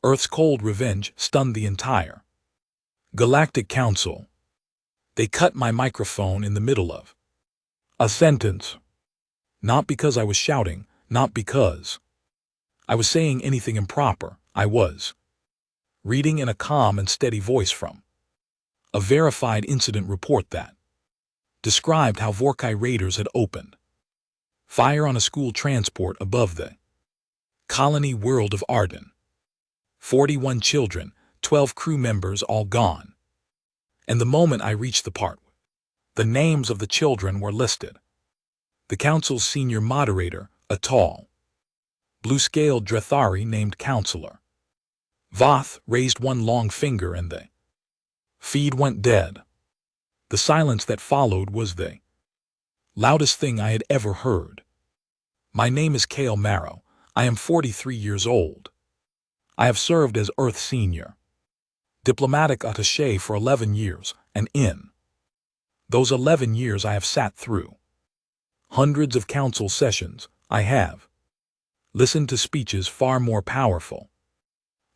Earth's cold revenge stunned the entire Galactic Council. They cut my microphone in the middle of a sentence. Not because I was shouting, not because I was saying anything improper. I was reading in a calm and steady voice from a verified incident report that described how Vorkai raiders had opened fire on a school transport above the colony world of Arden. 41 children, 12 crew members all gone. And the moment I reached the part, the names of the children were listed. The council's senior moderator, a tall, blue-scaled Drethari named Counselor Voth, raised one long finger and the feed went dead. The silence that followed was the loudest thing I had ever heard. My name is Kale Marrow. I am 43 years old. I have served as Earth Senior Diplomatic Attaché for 11 years, and in those 11 years I have sat through hundreds of council sessions. I have listened to speeches far more powerful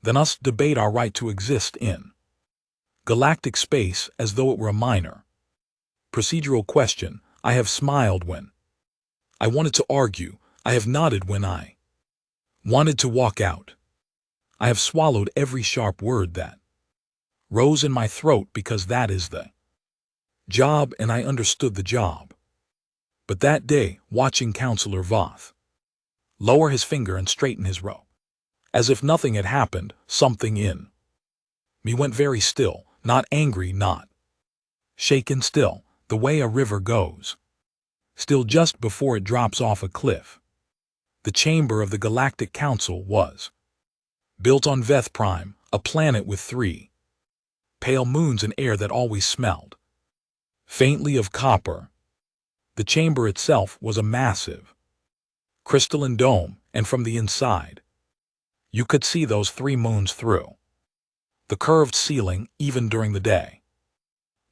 than us debate our right to exist in galactic space as though it were a minor procedural question. I have smiled when I wanted to argue. I have nodded when I wanted to walk out. I have swallowed every sharp word that rose in my throat because that is the job and I understood the job. But that day, watching Counselor Voth lower his finger and straighten his robe, as if nothing had happened, something in me went very still, not angry, not shaken, still, the way a river goes, still just before it drops off a cliff. The chamber of the Galactic Council was built on Veth Prime, a planet with 3 pale moons and air that always smelled faintly of copper. The chamber itself was a massive crystalline dome, and from the inside you could see those 3 moons through the curved ceiling even during the day.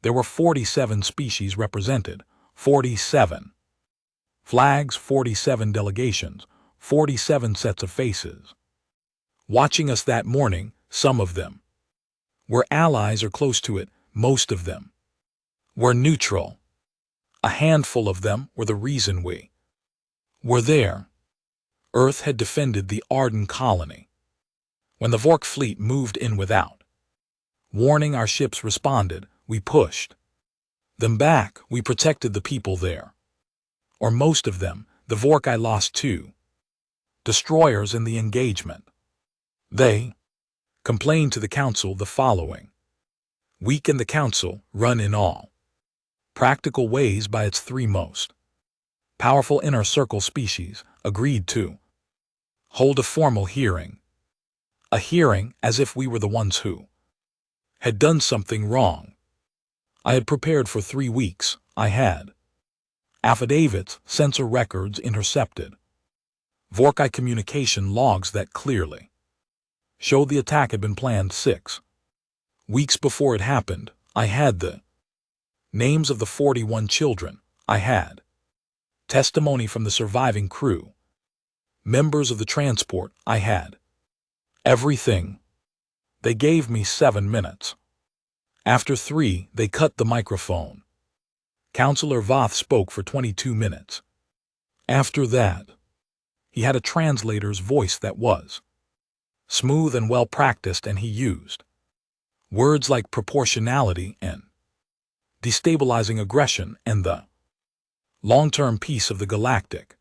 There were 47 species represented, 47 flags, 47 delegations, 47 sets of faces watching us that morning. Some of them were allies or close to it, most of them were neutral. A handful of them were the reason we were there. Earth had defended the Arden colony. When the Vork fleet moved in without warning, our ships responded. We pushed them back. We protected the people there. Or most of them. The Vorkai lost 2 destroyers in the engagement. They complained to the council the following week, and the council, run in all practical ways by its 3 most powerful inner circle species, agreed to hold a formal hearing. A hearing as if we were the ones who had done something wrong. I had prepared for 3 weeks. I had affidavits, sensor records intercepted, Vorkai communication logs that clearly showed the attack had been planned 6 weeks before it happened. I had the names of the 41 children. I had testimony from the surviving crew, members of the transport. I had everything. They gave me 7 minutes. After 3, they cut the microphone. Counselor Voth spoke for 22 minutes. After that, he had a translator's voice that was smooth and well-practiced, and he used words like proportionality and destabilizing aggression and the long-term peace of the galactic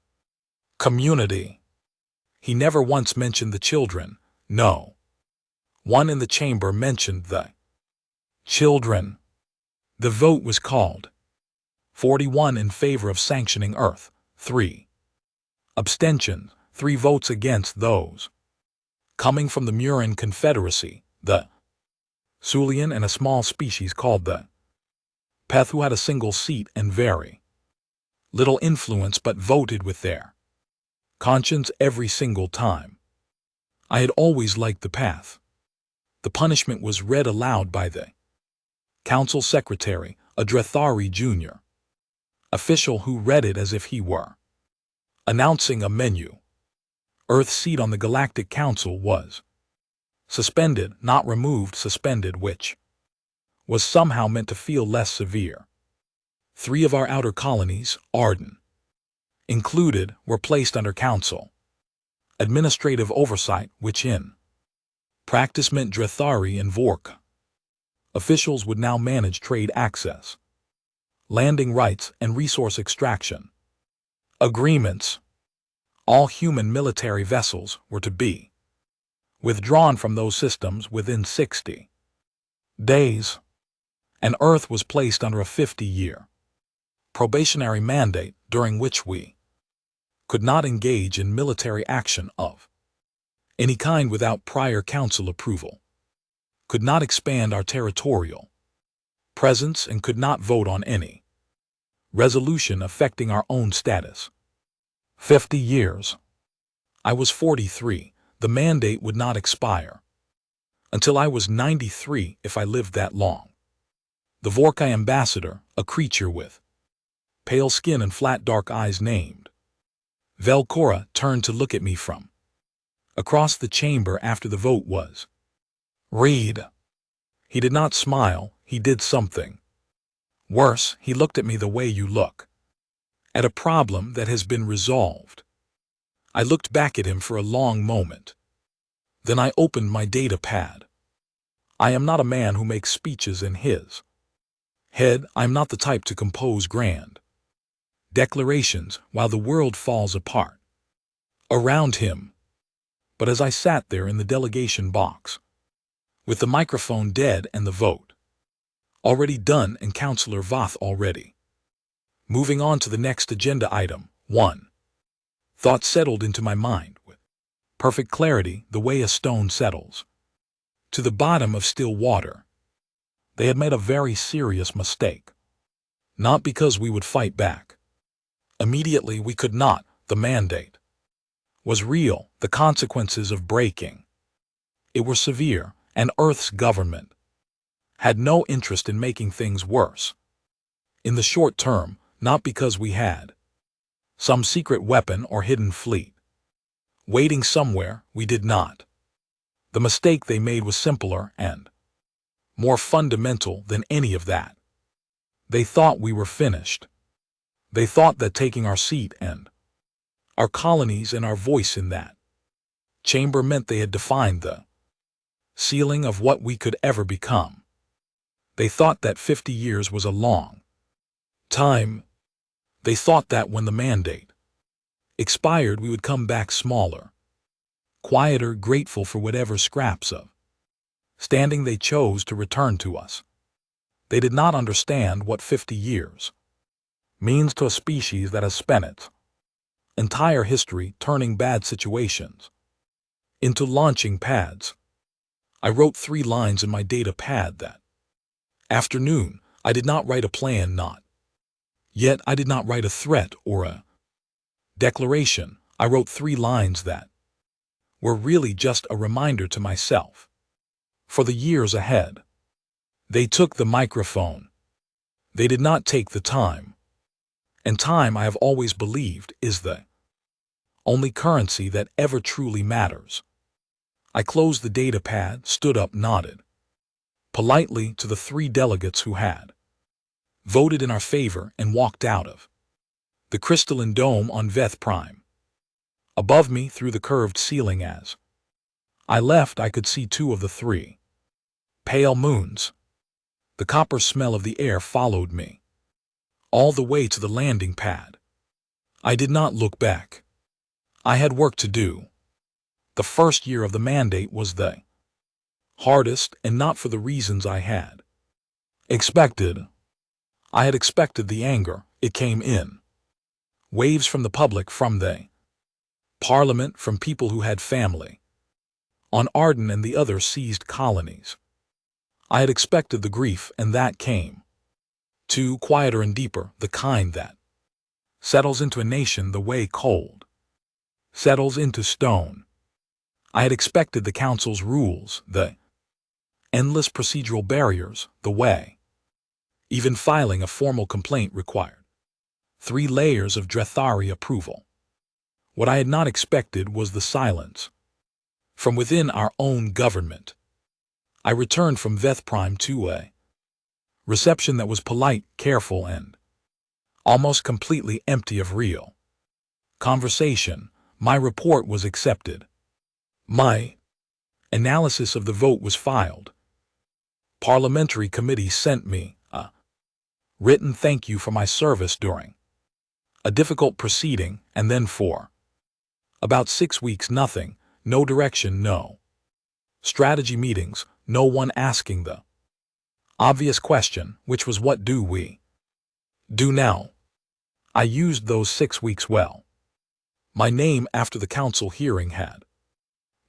community. He never once mentioned the children. No one in the chamber mentioned the children. The vote was called. 41 in favor of sanctioning Earth, 3 abstentions, 3 votes against. Those coming from the Murin Confederacy, the Sulian, and a small species called the Peth, who had a single seat and very little influence but voted with their conscience every single time. I had always liked the Path. The punishment was read aloud by the council secretary, a Drethari Jr. official who read it as if he were announcing a menu. Earth's seat on the Galactic Council was Suspended, not removed, suspended, which was somehow meant to feel less severe. 3 of our outer colonies, Arden included, were placed under council administrative oversight, which in practice meant Drethari and Vork. Officials would now manage trade access, landing rights, and resource extraction. Agreements. All human military vessels were to be withdrawn from those systems within 60 days, and Earth was placed under a 50-year probationary mandate during which we could not engage in military action of any kind without prior council approval, could not expand our territorial presence, and could not vote on any resolution affecting our own status. 50 years. I was 43. The mandate would not expire until I was 93 if I lived that long. The Vorkai ambassador, a creature with pale skin and flat dark eyes named Velcora, turned to look at me from across the chamber after the vote was read. He did not smile, he did something worse. He looked at me the way you look at a problem that has been resolved. I looked back at him for a long moment. Then I opened my data pad. I am not a man who makes speeches in his head. I am not the type to compose grand declarations while the world falls apart around him. But as I sat there in the delegation box, with the microphone dead and the vote already done and Councillor Voth already moving on to the next agenda item, one thought settled into my mind with perfect clarity, the way a stone settles to the bottom of still water. They had made a very serious mistake. Not because we would fight back. Immediately we could not. The mandate was real. The consequences of breaking it were severe, and Earth's government had no interest in making things worse in the short term, not because we had some secret weapon or hidden fleet waiting somewhere. We did not. The mistake they made was simpler and more fundamental than any of that. They thought we were finished. They thought that taking our seat and our colonies and our voice in that chamber meant they had defined the ceiling of what we could ever become. They thought that 50 years was a long time. They thought that when the mandate expired we would come back smaller, quieter, grateful for whatever scraps of standing they chose to return to us. They did not understand what 50 years means to a species that has spent its entire history turning bad situations into launching pads. I wrote 3 lines in my data pad that afternoon. I did not write a plan, not yet. I did not write a threat or a declaration. I wrote 3 lines that were really just a reminder to myself for the years ahead. They took the microphone. They did not take the time. And time, I have always believed, is the only currency that ever truly matters. I closed the data pad, stood up, nodded politely to the 3 delegates who had voted in our favor, and walked out of the crystalline dome on Veth Prime. Above me, through the curved ceiling, as I left, I could see 2 of the 3 pale moons. The copper smell of the air followed me all the way to the landing pad. I did not look back. I had work to do. The first year of the mandate was the hardest, and not for the reasons I had expected. I had expected the anger. It came in waves from the public, from the Parliament, from people who had family on Arden and the other seized colonies. I had expected the grief, and that came too, quieter and deeper, the kind that settles into a nation the way cold settles into stone. I had expected the council's rules, the endless procedural barriers, the way even filing a formal complaint required 3 layers of Drethari approval. What I had not expected was the silence. from within our own government. I returned from Veth Prime to a reception that was polite, careful, and almost completely empty of real conversation. My report was accepted. My analysis of the vote was filed. Parliamentary committee sent me a written thank you for my service during a difficult proceeding, and then for about 6 weeks nothing, no direction, no strategy meetings, no one asking the obvious question, which was what do we do now? I used those 6 weeks well. My name after the council hearing had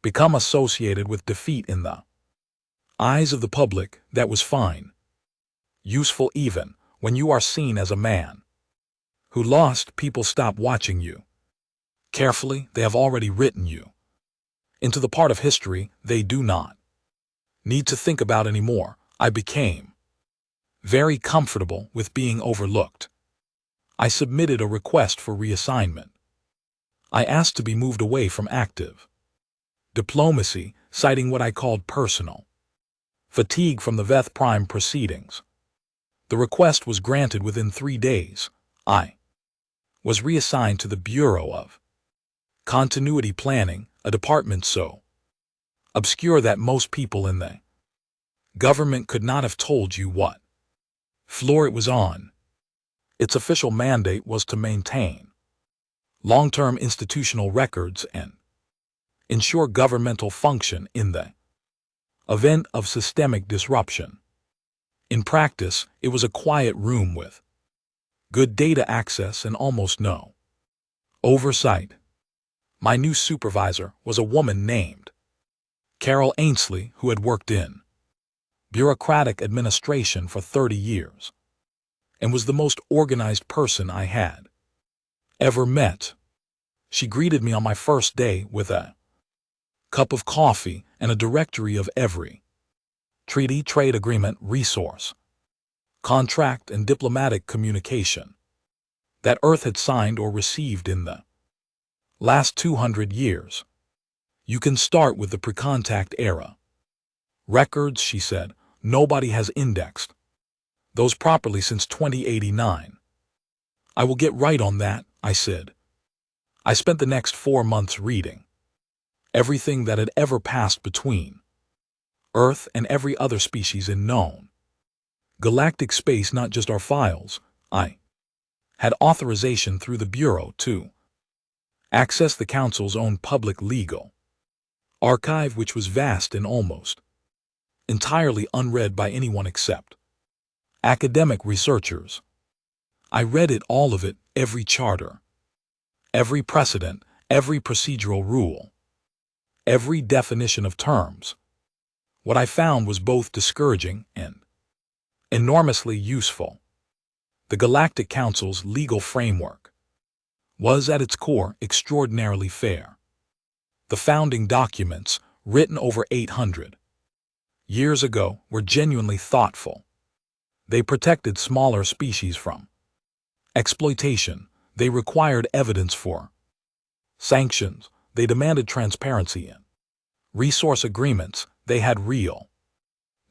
become associated with defeat in the eyes of the public. That was fine. Useful even when you are seen as a man who lost. People stop watching you carefully. They have already written you into the part of history they do not need to think about anymore. I became very comfortable with being overlooked. I submitted a request for reassignment. I asked to be moved away from active diplomacy, citing what I called personal fatigue from the Veth Prime proceedings. The request was granted within 3 days. I was reassigned to the Bureau of Continuity Planning, a department so obscure that most people in the government could not have told you what floor it was on. Its official mandate was to maintain long-term institutional records and ensure governmental function in the event of systemic disruption. In practice, it was a quiet room with good data access and almost no oversight. My new supervisor was a woman named Carol Ainsley, who had worked in bureaucratic administration for 30 years and was the most organized person I had ever met. She greeted me on my first day with a cup of coffee and a directory of every treaty, trade agreement, resource, contract, and diplomatic communication that Earth had signed or received in the last 200 years. You can start with the pre-contact era records, she said. Nobody has indexed those properly since 2089. I will get right on that, I said. I spent the next 4 months reading everything that had ever passed between Earth and every other species in known galactic space, not just our files. I had authorization through the Bureau to access the Council's own public legal archive, which was vast and almost entirely unread by anyone except academic researchers. I read it, all of it, every charter, every precedent, every procedural rule, every definition of terms. What I found was both discouraging and enormously useful. The Galactic Council's legal framework was at its core extraordinarily fair. The founding documents, written over 800 years ago, were genuinely thoughtful. They protected smaller species from exploitation. They required evidence for sanctions. They demanded transparency in resource agreements. They had real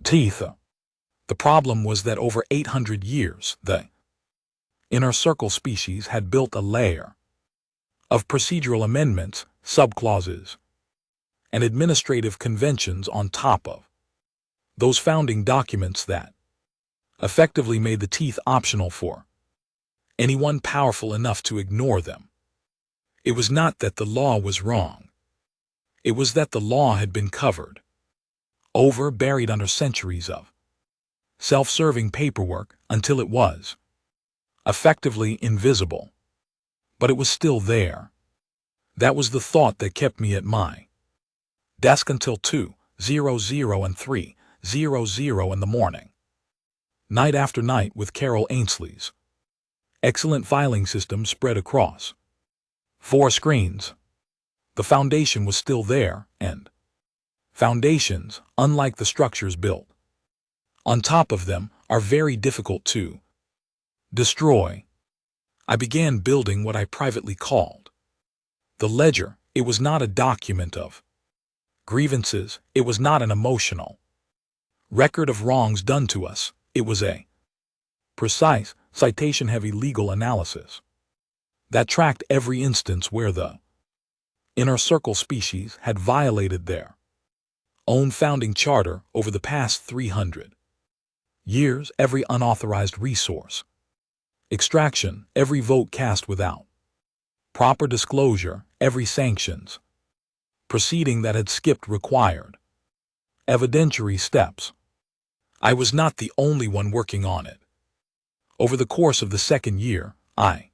teeth. The problem was that over 800 years, the inner circle species had built a layer of procedural amendments, subclauses, and administrative conventions on top of those founding documents that effectively made the teeth optional for anyone powerful enough to ignore them. It was not that the law was wrong. It was that the law had been covered over, buried under centuries of self-serving paperwork until it was effectively invisible. But it was still there. That was the thought that kept me at my desk until 2:00 and 3:00 in the morning. Night after night, with Carol Ainsley's excellent filing system spread across 4 screens. The foundation was still there, and foundations, unlike the structures built on top of them, are very difficult to destroy. I began building what I privately called the ledger. It was not a document of Grievances, it was not an emotional record of wrongs done to us, it was a precise, citation-heavy legal analysis that tracked every instance where the inner circle species had violated their own founding charter over the past 300 years, every unauthorized resource extraction, every vote cast without proper disclosure, every sanctions proceeding that had skipped required evidentiary steps. I was not the only one working on it. Over the course of the second year, I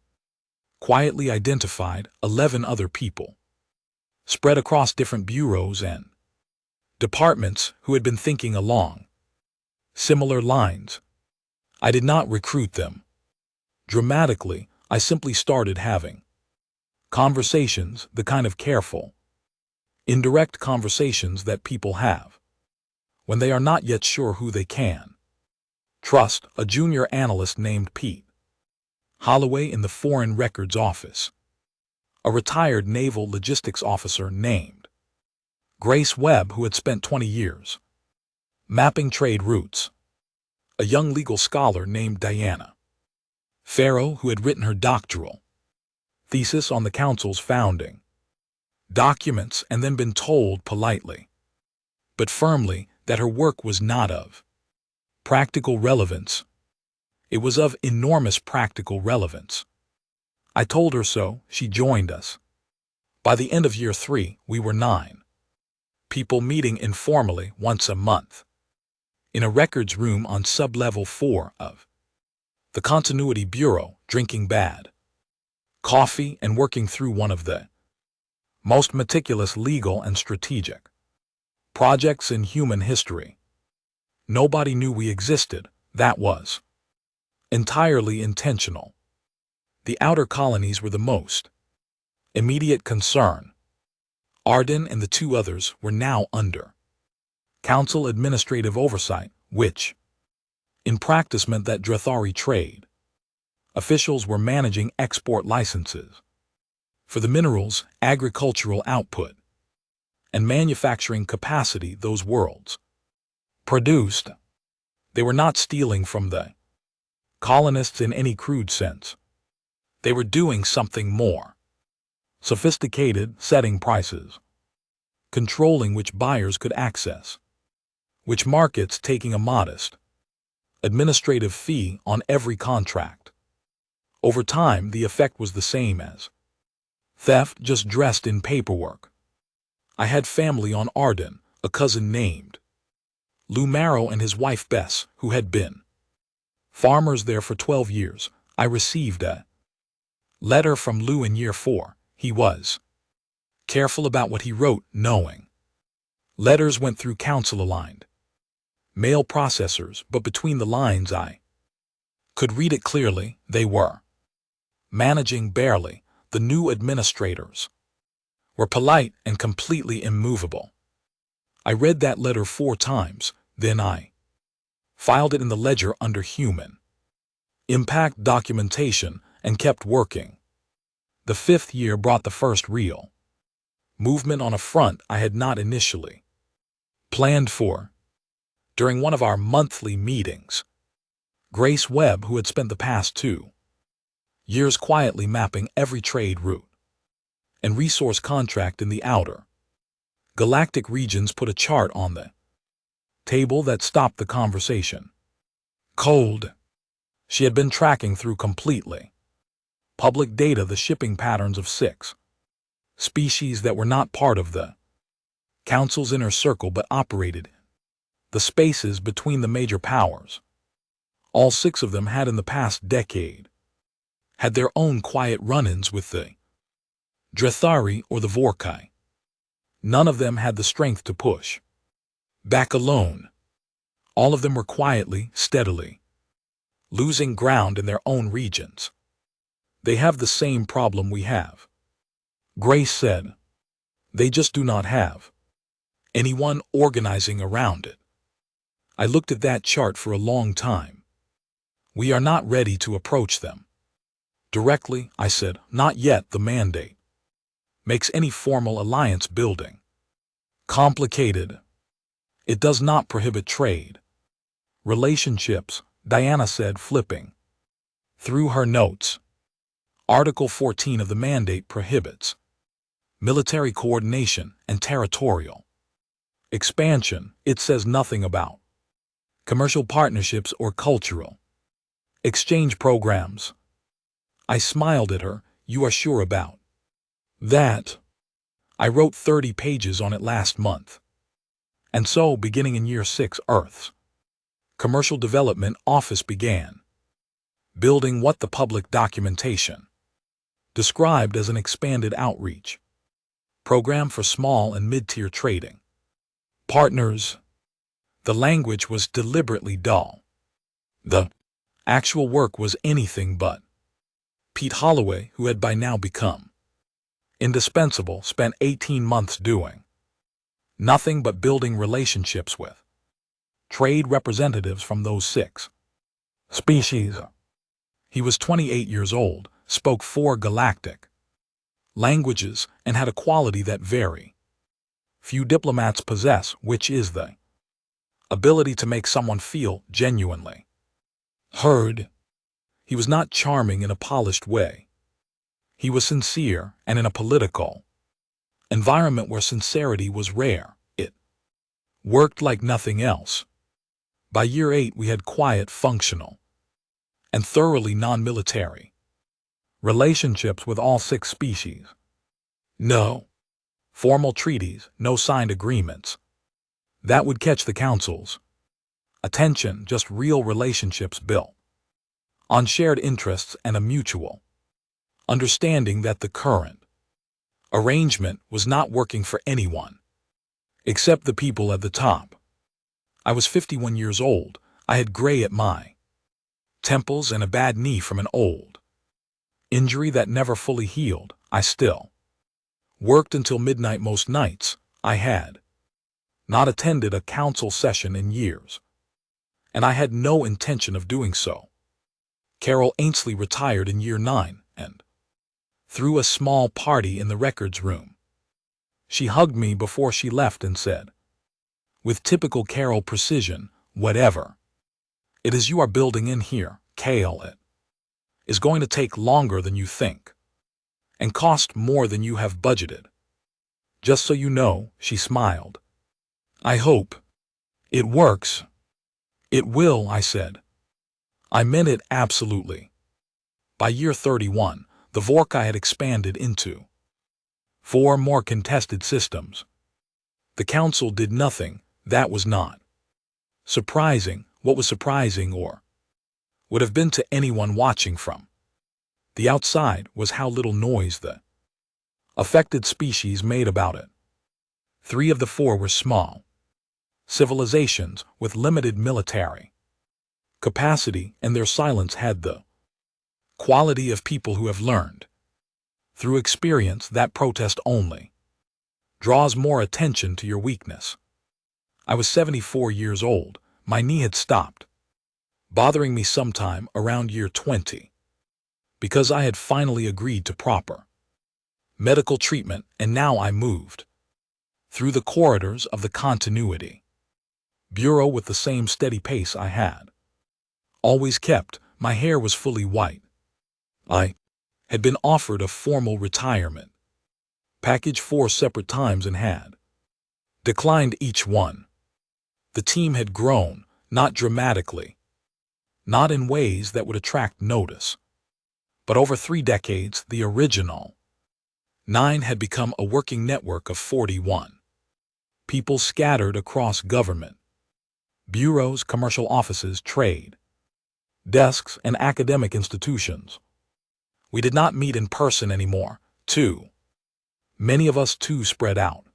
quietly identified 11 other people, spread across different bureaus and departments who had been thinking along similar lines. I did not recruit them dramatically, I simply started having conversations, the kind of careful, indirect conversations that people have when they are not yet sure who they can trust. A junior analyst named Pete Holloway in the Foreign Records Office, a retired naval logistics officer named Grace Webb, who had spent 20 years mapping trade routes, a young legal scholar named Diana Farrow, who had written her doctoral thesis on the Council's founding documents and then been told politely but firmly that her work was not of practical relevance. It was of enormous practical relevance. I told her so. She joined us. By the end of year 3, we were 9 people meeting informally once a month in a records room on sub-level 4 of the Continuity Bureau, drinking bad coffee and working through one of the most meticulous legal and strategic projects in human history. Nobody knew we existed. That was entirely intentional. The outer colonies were the most immediate concern. Arden and the 2 others were now under Council administrative oversight, which in practice meant that Drathari trade officials were managing export licenses for the minerals, agricultural output, and manufacturing capacity those worlds produced. They were not stealing from the colonists in any crude sense. They were doing something more sophisticated, setting prices, controlling which buyers could access which markets, taking a modest administrative fee on every contract. Over time, the effect was the same as theft, just dressed in paperwork. I had family on Arden, a cousin named Lou Marrow and his wife Bess, who had been farmers there for 12 years. I received a letter from Lou in year 4. He was careful about what he wrote, knowing letters went through council-aligned mail processors, but between the lines I could read it clearly. They were managing barely. The new administrators were polite and completely immovable. I read that letter 4 times, then I filed it in the ledger under human impact documentation and kept working. The 5th year brought the first real movement on a front I had not initially planned for. During one of our monthly meetings, Grace Webb, who had spent the past 2 years quietly mapping every trade route and resource contract in the outer Galactic regions, put a chart on the table that stopped the conversation cold. She had been tracking through completely public data the shipping patterns of 6 species that were not part of the Council's inner circle but operated the spaces between the major powers. All 6 of them had in the past decade had their own quiet run-ins with the Drathari or the Vorkai. None of them had the strength to push back alone. All of them were quietly, steadily losing ground in their own regions. They have the same problem we have, Grace said. They just do not have anyone organizing around it. I looked at that chart for a long time. We are not ready to approach them directly, I said. Not yet. The mandate makes any formal alliance building Complicated. It does not prohibit trade. Relationships, Diana said, flipping through her notes. Article 14 of the mandate prohibits military coordination and territorial expansion. It says nothing about commercial partnerships or cultural exchange programs. I smiled at her. You are sure about that? I wrote 30 pages on it last month. And so, beginning in year 6, Earth's Commercial Development Office began building what the public documentation described as an expanded outreach program for small and mid-tier trading partners. The language was deliberately dull. The actual work was anything but. Pete Holloway, who had by now become indispensable, spent 18 months doing nothing but building relationships with trade representatives from those 6 species. He was 28 years old, spoke 4 Galactic languages, and had a quality that very few diplomats possess, which is the ability to make someone feel genuinely heard. He was not charming in a polished way. He was sincere, and in a political environment where sincerity was rare, it worked like nothing else. By year 8 we had quiet, functional, and thoroughly non-military relationships with all 6 species. No formal treaties, no signed agreements that would catch the Council's attention, just real relationships built on shared interests and a mutual understanding that the current arrangement was not working for anyone except the people at the top. I was 51 years old. I had gray at my temples and a bad knee from an old injury that never fully healed. I still worked until midnight most nights. I had not attended a council session in years, and I had no intention of doing so. Carol Ainsley retired in year 9 and threw a small party in the records room. She hugged me before she left and said, with typical Carol precision, whatever it is you are building in here, Kale, it is going to take longer than you think and cost more than you have budgeted. Just so you know, she smiled. I hope it works. It will, I said. I meant it absolutely. By year 31, the Vorkai had expanded into 4 more contested systems. The Council did nothing. That was not surprising. What was surprising, or would have been to anyone watching from the outside, was how little noise the affected species made about it. 3 of the 4 were small civilizations with limited military capacity, and their silence had the quality of people who have learned through experience that protest only draws more attention to your weakness. I was 74 years old. My knee had stopped bothering me sometime around year 20 because I had finally agreed to proper medical treatment, and now I moved through the corridors of the continuity bureau with the same steady pace I had always kept. My hair was fully white. I had been offered a formal retirement package 4 separate times and had declined each one. The team had grown, not dramatically, not in ways that would attract notice, but over 3 decades, the original 9 had become a working network of 41 people scattered across government bureaus, commercial offices, trade desks, and academic institutions. We did not meet in person anymore. Too many of us too spread out.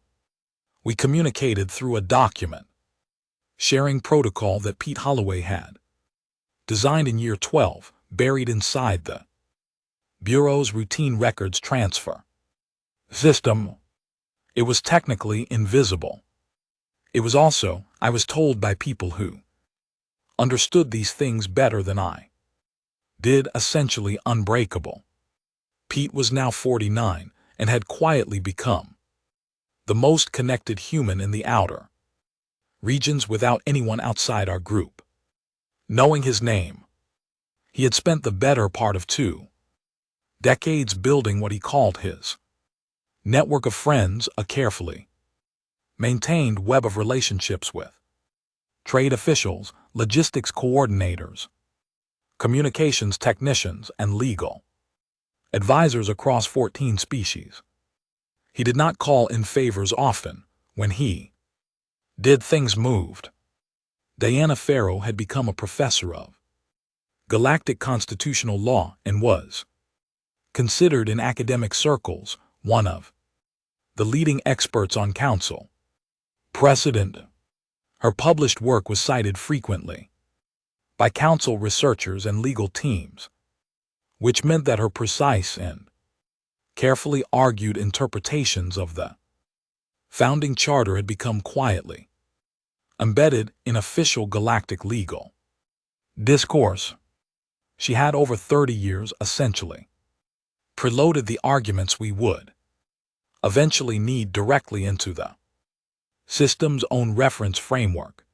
We communicated through a document sharing protocol that Pete Holloway had designed in year 12, buried inside the Bureau's routine records transfer system. It was technically invisible. It was also, I was told by people who understood these things better than I did, essentially unbreakable. Pete was now 49 and had quietly become the most connected human in the outer regions without anyone outside our group knowing his name. He had spent the better part of 2 decades building what he called his network of friends, a carefully maintained web of relationships with trade officials, logistics coordinators, communications technicians, and legal advisors across 14 species. He did not call in favors often. When he did, things moved. Diana Farrow had become a professor of galactic constitutional law and was considered in academic circles one of the leading experts on council precedent. Her published work was cited frequently by council researchers and legal teams, which meant that her precise and carefully argued interpretations of the founding charter had become quietly embedded in official galactic legal discourse. She had over 30 years essentially preloaded the arguments we would eventually need directly into the system's own reference framework.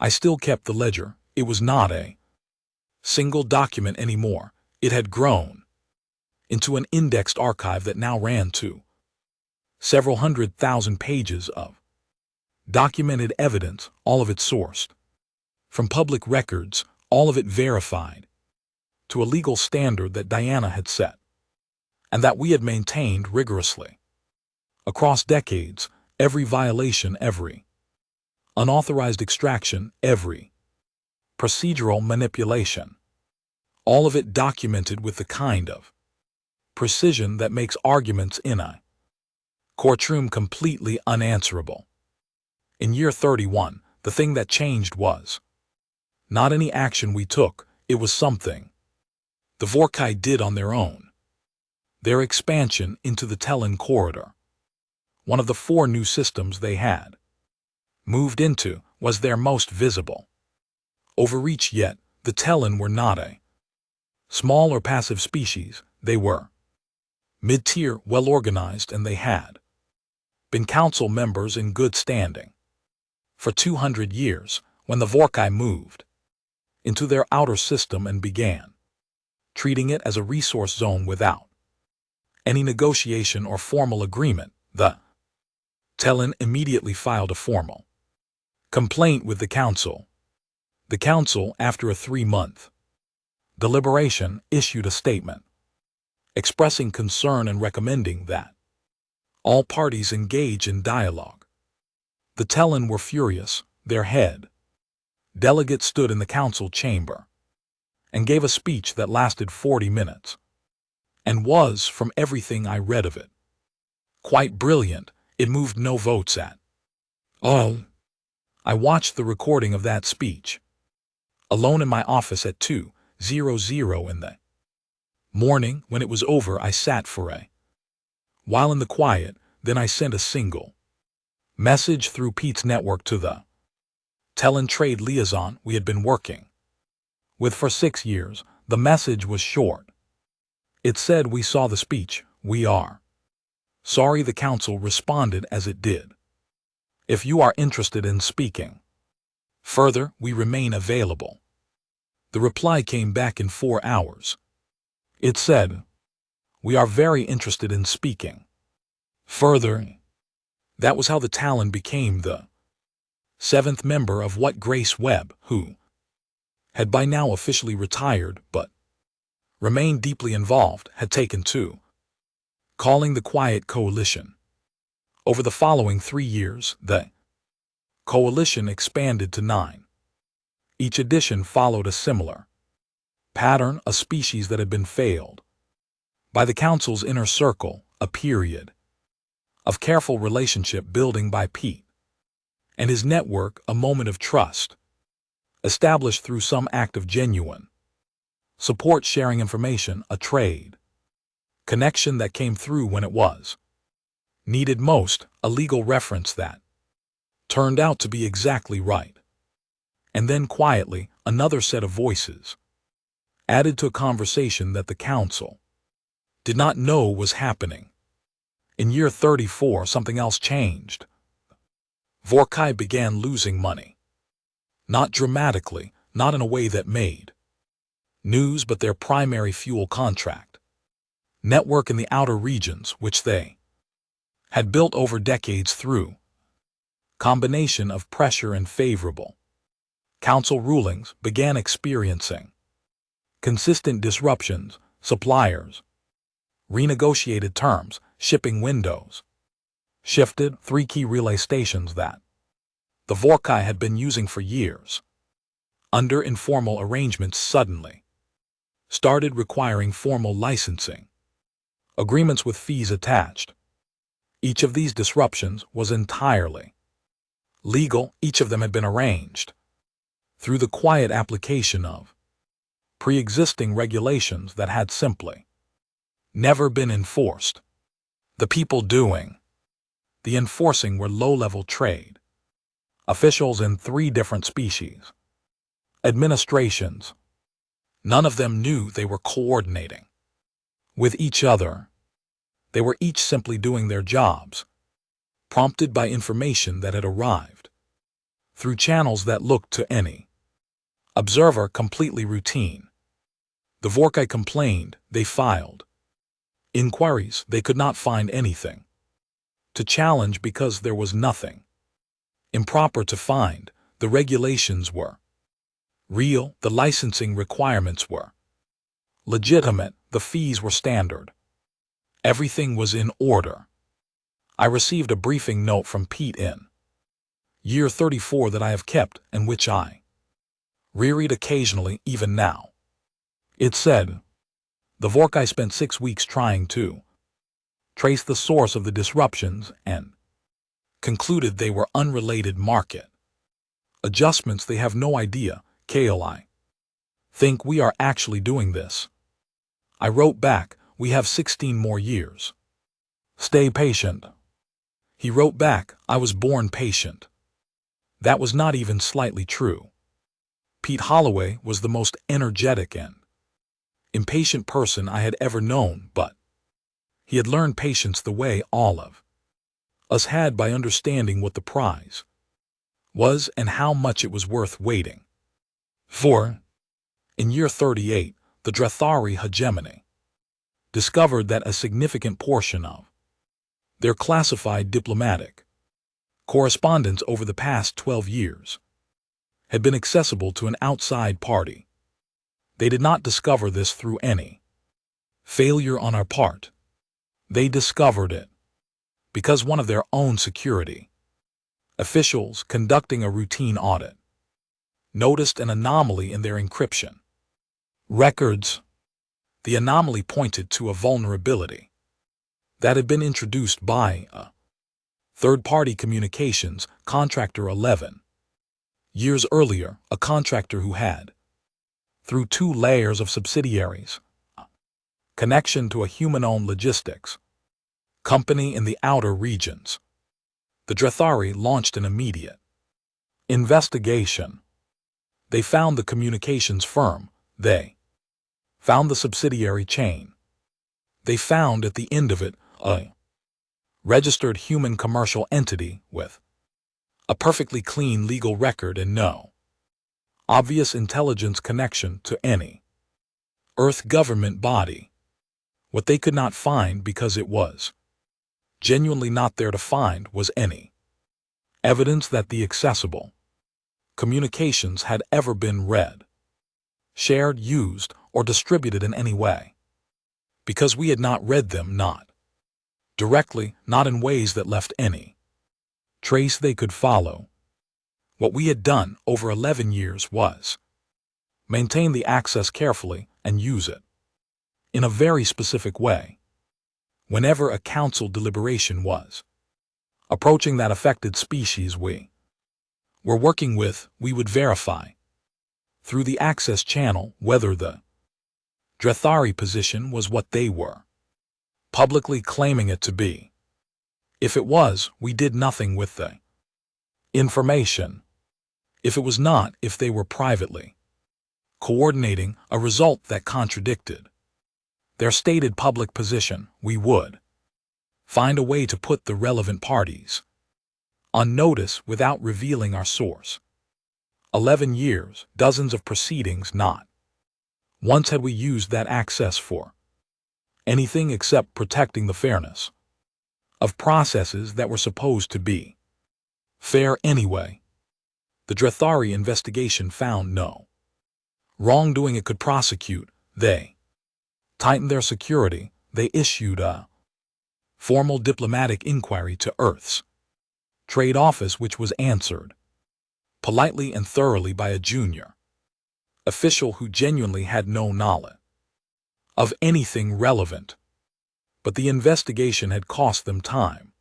I still kept the ledger. It was not a single document anymore. It had grown into an indexed archive that now ran to several 100,000 pages of documented evidence, all of it sourced from public records, all of it verified to a legal standard that Diana had set and that we had maintained rigorously across decades. Every violation, every unauthorized extraction, every procedural manipulation, all of it documented with the kind of precision that makes arguments in a courtroom completely unanswerable. In year 31, the thing that changed was not any action we took, it was something the Vorkai did on their own. Their expansion into the Telin corridor, one of the 4 new systems they had moved into, was their most visible overreach yet. The Telin were not a small or passive species. They were mid-tier, well-organized, and they had been council members in good standing for 200 years when the Vorkai moved into their outer system and began treating it as a resource zone without any negotiation or formal agreement. The Telin immediately filed a formal complaint with the council. The council, after a 3-month deliberation, issued a statement expressing concern and recommending that all parties engage in dialogue. The Telin were furious. Their head delegate stood in the council chamber and gave a speech that lasted 40 minutes and was, from everything I read of it, quite brilliant. It moved no votes at all. I watched the recording of that speech alone in my office at 2:00 in the morning. When it was over, I sat for a while in the quiet. Then I sent a single message through Pete's network to the Telin trade liaison we had been working with for 6 years. The message was short. It said, "We saw the speech. We are sorry." The council responded as it did. "If you are interested in speaking further, we remain available." The reply came back in 4 hours. It said, "We are very interested in speaking further." That was how the Talon became the 7th member of what Grace Webb, who had by now officially retired but remained deeply involved, had taken to calling the Quiet Coalition. Over the following 3 years, the coalition expanded to 9. Each edition followed a similar pattern, a species that had been failed by the council's inner circle, a period of careful relationship building by Pete and his network, a moment of trust established through some act of genuine support, sharing information, a trade connection that came through when it was needed most, a legal reference that turned out to be exactly right. And then quietly, another set of voices added to a conversation that the council did not know was happening. In year 34, something else changed. Vorkai began losing money. Not dramatically, not in a way that made news, but their primary fuel contract. Network in the outer regions, which they had built over decades through combination of pressure and favorable council rulings, began experiencing consistent disruptions, suppliers renegotiated terms, shipping windows shifted. 3 key relay stations that the Vorkai had been using for years under informal arrangements suddenly started requiring formal licensing agreements with fees attached. Each of these disruptions was entirely legal. Each of them had been arranged through the quiet application of pre-existing regulations that had simply never been enforced. The people doing the enforcing were low-level trade officials in 3 different species administrations. None of them knew they were coordinating with each other. They were each simply doing their jobs, prompted by information that had arrived through channels that looked to any observer completely routine. The Vorkai complained. They filed inquiries. They could not find anything to challenge because there was nothing improper to find. The regulations were real. The licensing requirements were legitimate. The fees were standard. Everything was in order. I received a briefing note from Pete in year 34 that I have kept and which I reread occasionally even now. It said, the Vorkai spent 6 weeks trying to trace the source of the disruptions and concluded they were unrelated market adjustments. They have no idea. KLI think we are actually doing this. I wrote back, we have 16 more years. Stay patient. He wrote back, I was born patient. That was not even slightly true. Pete Holloway was the most energetic and impatient person I had ever known, but he had learned patience the way all of us had by understanding what the prize was and how much it was worth waiting for. In year 38, the Drathari hegemony discovered that a significant portion of their classified diplomatic correspondence over the past 12 years had been accessible to an outside party. They did not discover this through any failure on our part. They discovered it because one of their own security officials conducting a routine audit noticed an anomaly in their encryption records. The anomaly pointed to a vulnerability that had been introduced by a third-party communications contractor 11 years earlier, a contractor who had, through 2 layers of subsidiaries, connection to a human-owned logistics company in the outer regions. The Drathari launched an immediate investigation. They found the communications firm. They found the subsidiary chain. They found at the end of it a registered human commercial entity with a perfectly clean legal record and no obvious intelligence connection to any Earth government body. What they could not find, because it was genuinely not there to find, was any evidence that the accessible communications had ever been read, shared, used, or distributed in any way. Because we had not read them, not directly, not in ways that left any trace they could follow. What we had done over 11 years was maintain the access carefully and use it in a very specific way. Whenever a council deliberation was approaching that affected species we were working with, we would verify through the access channel whether the Drathari position was what they were publicly claiming it to be. If it was, we did nothing with the information. If it was not, if they were privately coordinating a result that contradicted their stated public position, we would Find a way to put the relevant parties on notice without revealing our source. 11 years, dozens of proceedings, not once had we used that access for anything except protecting the fairness of processes that were supposed to be fair anyway. The Drethari investigation found no wrongdoing it could prosecute. They tightened their security. They issued a formal diplomatic inquiry to Earth's trade office, which was answered politely and thoroughly by a junior official who genuinely had no knowledge of anything relevant. But the investigation had cost them time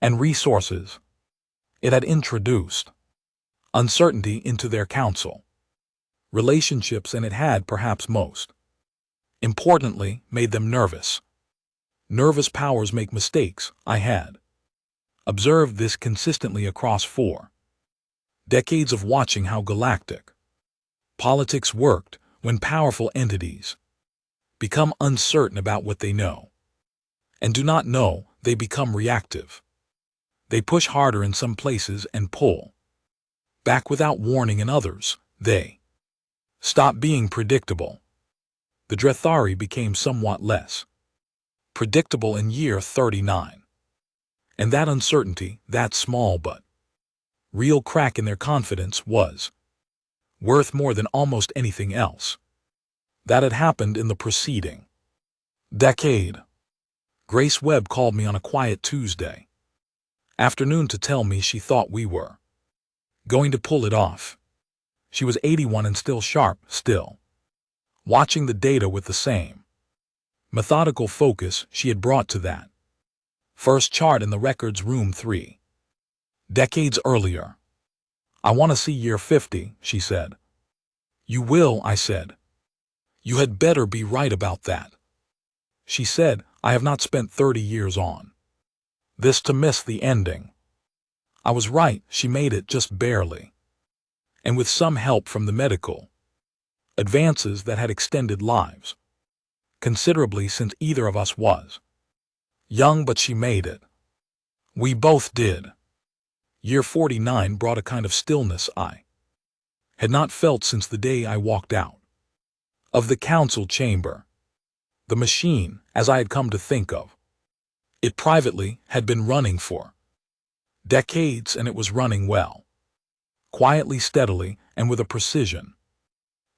and resources. It had introduced uncertainty into their council relationships, and it had, perhaps most importantly, made them nervous. Nervous powers make mistakes. I had observed this consistently across 4 decades of watching how galactic politics worked. When powerful entities become uncertain about what they know and do not know, they become reactive. They push harder in some places and pull back without warning in others. They stop being predictable. The Drethari became somewhat less predictable in year 39. And that uncertainty, that small but real crack in their confidence, was worth more than almost anything else that had happened in the preceding decade. Grace Webb called me on a quiet Tuesday afternoon to tell me she thought we were going to pull it off. She was 81 and still sharp, still watching the data with the same methodical focus she had brought to that first chart in the records room 3 decades earlier. "I want to see year 50, she said. "You will," I said. "You had better be right about that." She said, "I have not spent 30 years on this to miss the ending." I was right. She made it, just barely, and with some help from the medical advances that had extended lives considerably since either of us was young, but she made it. We both did. Year 49 brought a kind of stillness I had not felt since the day I walked out of the council chamber. The machine, as I had come to think of it privately, had been running for decades, and it was running well, quietly, steadily, and with a precision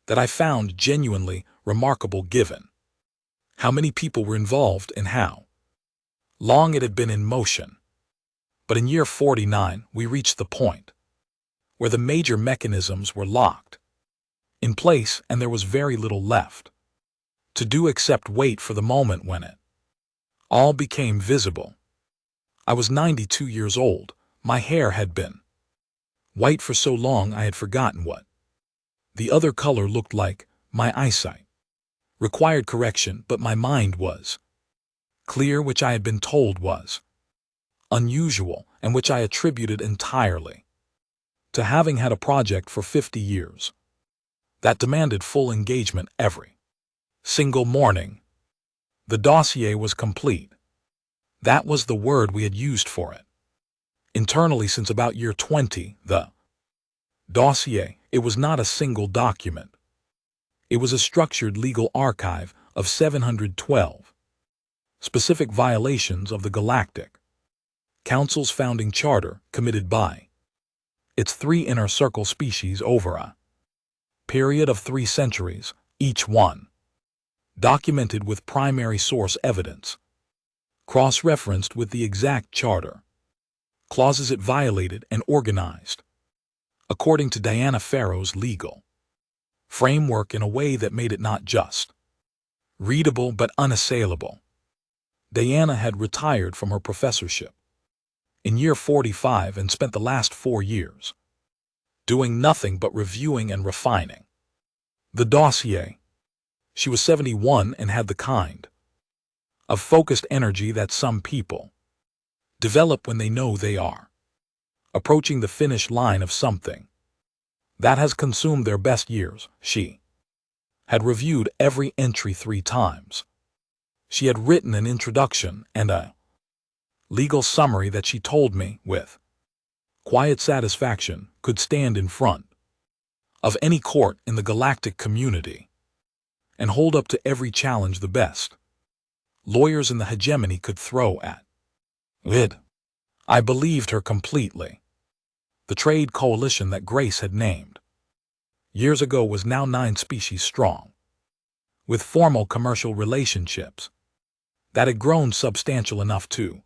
that I found genuinely remarkable given how many people were involved and how long it had been in motion. But in year 49, we reached the point where the major mechanisms were locked in place, and there was very little left to do except wait for the moment when it all became visible. I was 92 years old. My hair had been white for so long I had forgotten what the other color looked like. My eyesight required correction, but my mind was clear, which I had been told was unusual, and which I attributed entirely to having had a project for 50 years that demanded full engagement every single morning. The dossier was complete. That was the word we had used for it internally since about year 20. The dossier, it was not a single document. It was a structured legal archive of 712 specific violations of the Galactic Council's founding charter committed by its 3 inner circle species over a period of 3 centuries, each one documented with primary source evidence, cross-referenced with the exact charter clauses it violated, and organized according to Diana Farrow's legal framework in a way that made it not just readable but unassailable. Diana had retired from her professorship in year 45 and spent the last 4 years doing nothing but reviewing and refining the dossier. She was 71 and had the kind of focused energy that some people develop when they know they are approaching the finish line of something that has consumed their best years. She had reviewed every entry 3 times. She had written an introduction and a legal summary that she told me, with quiet satisfaction, could stand in front of any court in the galactic community and hold up to every challenge the best lawyers in the hegemony could throw at it. I believed her completely. The trade coalition that Grace had named years ago was now 9 species strong, with formal commercial relationships that had grown substantial enough to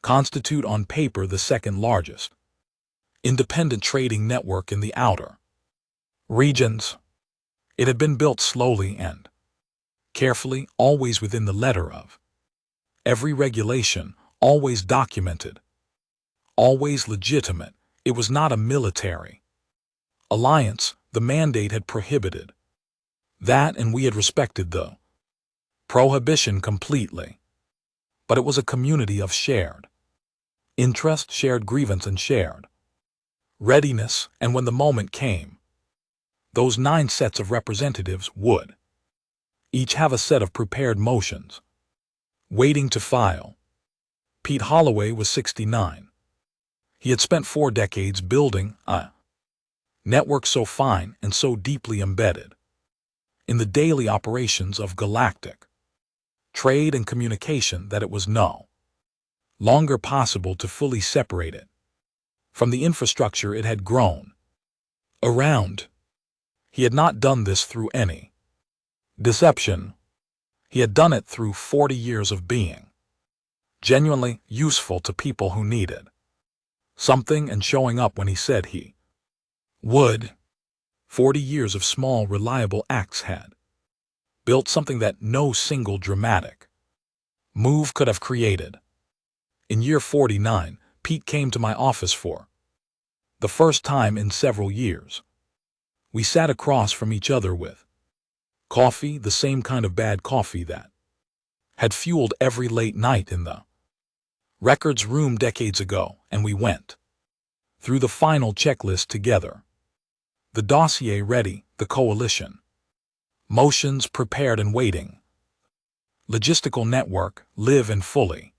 constitute on paper the second largest independent trading network in the outer regions. It had been built slowly and carefully, always within the letter of every regulation, always documented, always legitimate. It was not a military alliance. The mandate had prohibited that, and we had respected the prohibition completely. But it was a community of shared interest, shared grievance, and shared readiness, and when the moment came, those 9 sets of representatives would each have a set of prepared motions waiting to file. Pete Holloway was 69. He had spent 4 decades building a network so fine and so deeply embedded in the daily operations of galactic trade and communication that it was no longer possible to fully separate it from the infrastructure it had grown around. He had not done this through any deception. He had done it through 40 years of being genuinely useful to people who needed something and showing up when he said he would. 40 years of small, reliable acts had built something that no single dramatic move could have created. In year 49, Pete came to my office for the first time in several years. We sat across from each other with coffee, the same kind of bad coffee that had fueled every late night in the records room decades ago, and we went through the final checklist together. The dossier ready, the coalition motions prepared and waiting, logistical network live and fully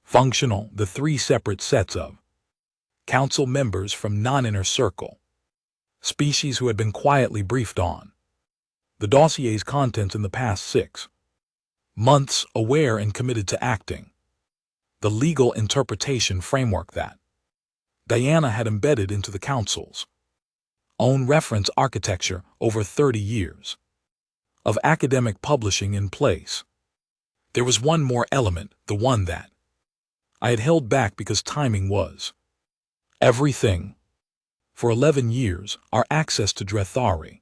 functional, the 3 separate sets of council members from non-inner circle species who had been quietly briefed on the dossier's contents in the past 6 months, aware and committed to acting the legal interpretation framework that Diana had embedded into the council's own reference architecture over 30 years of academic publishing in place. There was one more element, the one that I had held back because timing was everything. For 11 years, our access to Drethari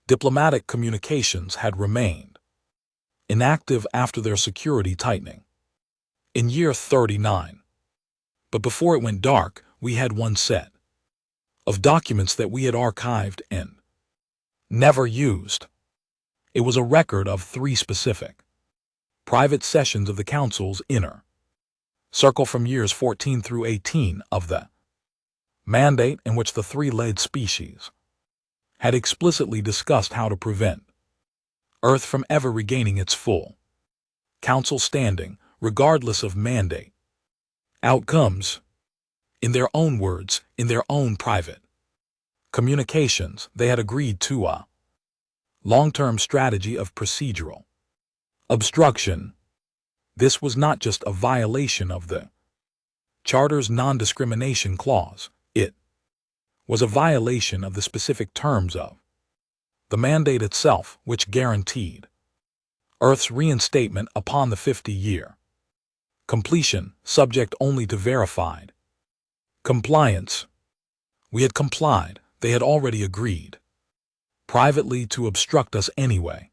diplomatic communications had remained inactive after their security tightening in year 39. But before it went dark, we had one set of documents that we had archived and never used. It was a record of 3 specific private sessions of the council's inner circle from years 14 through 18 of the mandate, in which the 3 lead species had explicitly discussed how to prevent Earth from ever regaining its full council standing, regardless of mandate outcomes. In their own words, in their own private communications, they had agreed to a long-term strategy of procedural obstruction. This was not just a violation of the Charter's non-discrimination clause, it was a violation of the specific terms of the mandate itself, which guaranteed Earth's reinstatement upon the 50-year completion, subject only to verified compliance. We had complied. They had already agreed privately to obstruct us anyway.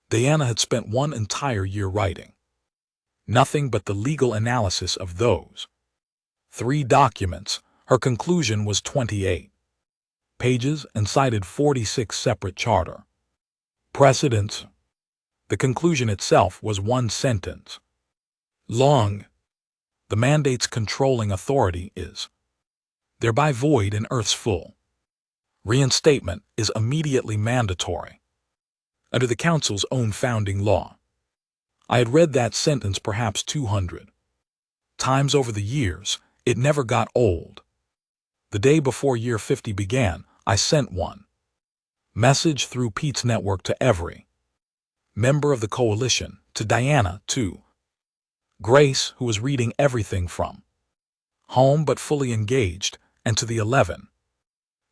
Diana had spent 1 entire year writing nothing but the legal analysis of those 3 documents. Her conclusion was 28 pages and cited 46 separate charter precedents. The conclusion itself was 1 sentence long. The mandate's controlling authority is thereby void, and Earth's full reinstatement is immediately mandatory under the Council's own founding law. I had read that sentence perhaps 200 Times over the years, it never got old. The day before year 50 began, I sent one message through Pete's network to every member of the coalition, to Diana, to Grace, who was reading everything from home but fully engaged, and to the 11